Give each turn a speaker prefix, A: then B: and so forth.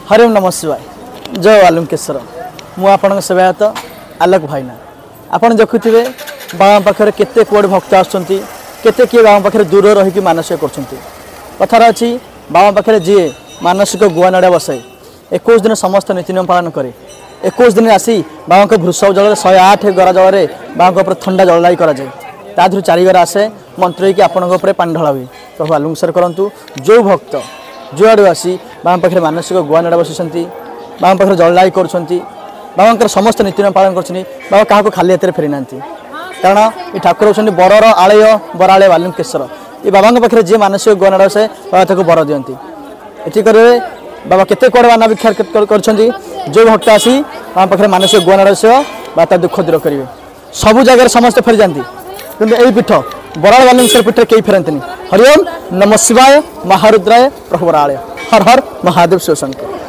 A: हरिओम नमः शिवाय जय वालुकेश्वर मु आपण सेवायत आलोक भाईना आपण देखुवे बाबा पाखे केते कोड़ी भक्त आसुँच केते किए बाबा पाखे दूर रही मानसिक कथार अच्छी बाबा पाखे जी मानसिक गुआ नड़िया बसाए 21 दिन समस्त नीति नियम पालन करे 21 दिन आसी बाबा को भृषभ जल 108 गरा जल बाबा ठंडा जलदायी कराए तादू 4 गरा आसे मंत्र कि आपण पानी ढला हुए प्रभु आलुकेश्वर करूँ जो भक्त जो आड़ आसी बाबा पाखे मानसिक गुआ नड़ा बसुँच बाबा पाखे जलदायी कर समस्त नीति नियम पालन कर बाबा क्या खाली हाथ फेरी ना कारण ये ठाकुर होती बरर आलय बरालय वालुकेश्वर ये बाबा पाखे जी मानसिक गुआ नड़ा से बाबा बर दिखती ये करेंगे बाबा केते कड़े बाना विख्यात कर जो भक्त आसी बाबा पाखे मानसिक गुआ नड़ा से बाबा दुख दूर करेंगे सबू जगह समस्त फेरी जाती कि यही पीठ बराल वालुकेश्वर पीठ कई फेरती हरिओम नमः शिवाय महारुद्राय प्रभु बरालय हर हर महादेव शिव शंकर।